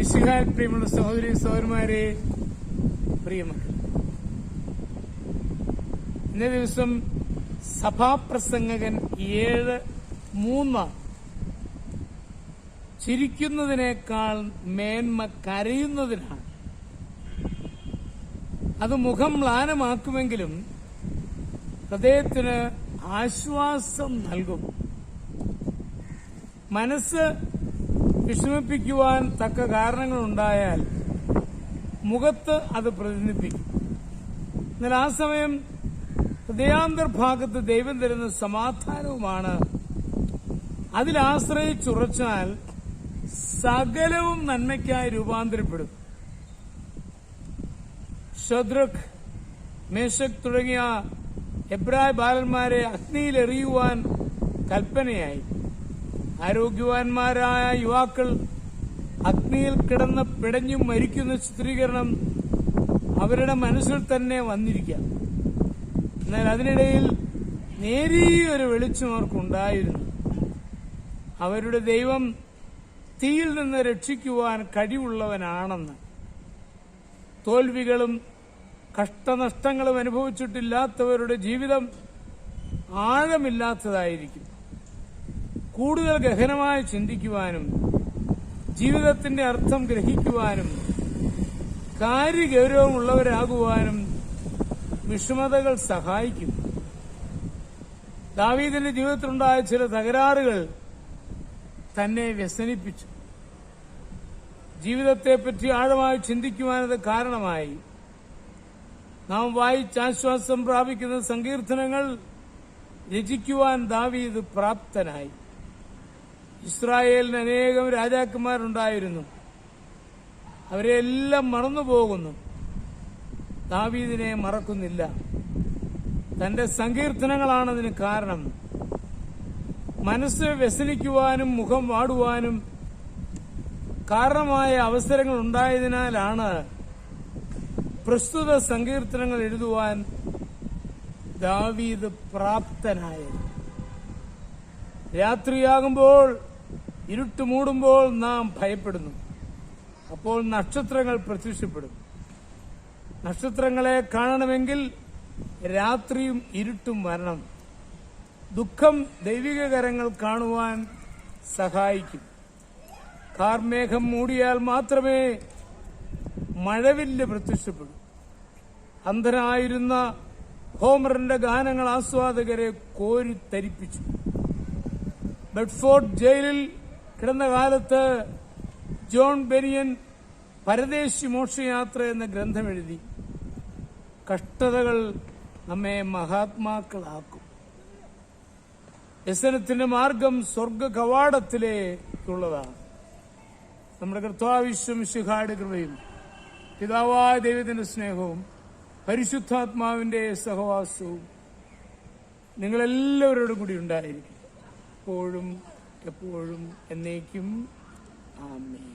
മിശിഹായിൽ പ്രിയമുള്ള സഹോദരി സഹോദരന്മാരെ, പ്രിയമക്കൾ, ഇന്നേ ദിവസം സഭാപ്രസംഗകൻ 7:3 ചിരിക്കുന്നതിനേക്കാൾ മേന്മ കരയുന്നതിനാണ്. അത് മുഖം മ്ലാനമാക്കുമെങ്കിലും ഹൃദയത്തിന് ആശ്വാസം നൽകും. മനസ്സ് വിഷമിപ്പിക്കുവാൻ തക്ക കാരണങ്ങളുണ്ടായാൽ മുഖത്ത് അത് പ്രതിഫലിപ്പിക്കും. എന്നാൽ ആ സമയം ഹൃദയാന്തർഭാഗത്ത് ദൈവം തരുന്ന സമാധാനവുമാണ്. അതിലാശ്രയിച്ചുറച്ചാൽ സകലവും നന്മയ്ക്കായി രൂപാന്തരപ്പെടും. ശദ്രഖ്, മേശക് തുടങ്ങിയ എബ്രായ ബാലന്മാരെ അഗ്നിയിലെറിയുവാൻ കൽപ്പനയായി. ആരോഗ്യവാന്മാരായ യുവാക്കൾ അഗ്നിയിൽ കിടന്ന് പിടഞ്ഞു മരിക്കുന്ന ചിത്രീകരണം അവരുടെ മനസ്സിൽ തന്നെ വന്നിരിക്കാം. എന്നാൽ അതിനിടയിൽ നേരിയൊരു വെളിച്ചം അവർക്കുണ്ടായിരുന്നു. അവരുടെ ദൈവം തീയിൽ നിന്ന് രക്ഷിക്കുവാൻ കഴിവുള്ളവനാണെന്ന്. തോൽവികളും കഷ്ടനഷ്ടങ്ങളും അനുഭവിച്ചിട്ടില്ലാത്തവരുടെ ജീവിതം ആഴമില്ലാത്തതായിരിക്കും. കൂടുതൽ ഗഹനമായി ചിന്തിക്കുവാനും ജീവിതത്തിന്റെ അർത്ഥം ഗ്രഹിക്കുവാനും കാര്യഗൌരവമുള്ളവരാകുവാനും വിഷമതകൾ സഹായിക്കും. ദാവീദിന്റെ ജീവിതത്തിലുണ്ടായ ചില തകരാറുകൾ തന്നെ വ്യസനിപ്പിച്ചു. ജീവിതത്തെപ്പറ്റി ആഴമായി ചിന്തിക്കുവാനത് കാരണമായി. നാം വായിച്ചാശ്വാസം പ്രാപിക്കുന്ന സങ്കീർത്തനങ്ങൾ രചിക്കുവാൻ ദാവീദ് പ്രാപ്തനായി. ഇസ്രായേലിന് അനേകം രാജാക്കന്മാരുണ്ടായിരുന്നു. അവരെല്ലാം മറന്നുപോകുന്നു. ദാവീദിനെ മറക്കുന്നില്ല. തന്റെ സങ്കീർത്തനങ്ങളാണ് അതിന് കാരണം. മനസ്സ് വ്യസനിക്കുവാനും മുഖം വാടുവാനും കാരണമായ അവസരങ്ങൾ ഉണ്ടായതിനാലാണ് പ്രസ്തുത സങ്കീർത്തനങ്ങൾ എഴുതുവാൻ ദാവീദ് പ്രാപ്തനായത്. രാത്രിയാകുമ്പോൾ, ഇരുട്ട് മൂടുമ്പോൾ നാം ഭയപ്പെടുന്നു. അപ്പോൾ നക്ഷത്രങ്ങൾ പ്രത്യക്ഷപ്പെടും. നക്ഷത്രങ്ങളെ കാണണമെങ്കിൽ രാത്രിയും ഇരുട്ടും വരണം. ദുഃഖം ദൈവിക കരങ്ങൾ കാണുവാൻ സഹായിക്കും. കാർമേഘം മൂടിയാൽ മാത്രമേ മഴവില്ല് പ്രത്യക്ഷപ്പെടൂ. അന്ധനായിരുന്ന ഹോമറിന്റെ ഗാനങ്ങൾ ആസ്വാദകരെ കോരിത്തരിപ്പിച്ചു. ബെഡ്ഫോർഡ് ജയിലിൽ കിടന്ന കാലത്ത് ജോൺ ബെനിയൻ പരദേശി മോക്ഷയാത്ര എന്ന ഗ്രന്ഥം എഴുതി. കഷ്ടതകൾ നമ്മെ മഹാത്മാക്കളാക്കും. വ്യസനത്തിന്റെ മാർഗം സ്വർഗ കവാടത്തിലേക്കുള്ളതാണ്. നമ്മുടെ കർത്താവ് മിശിഹായുടെ കൃപയും പിതാവായ ദൈവത്തിന്റെ സ്നേഹവും പരിശുദ്ധാത്മാവിന്റെ സഹവാസവും നിങ്ങളെല്ലാവരോടും കൂടി ഉണ്ടായിരിക്കും, എപ്പോഴും എപ്പോഴും എന്നേക്കും. ആമേൻ.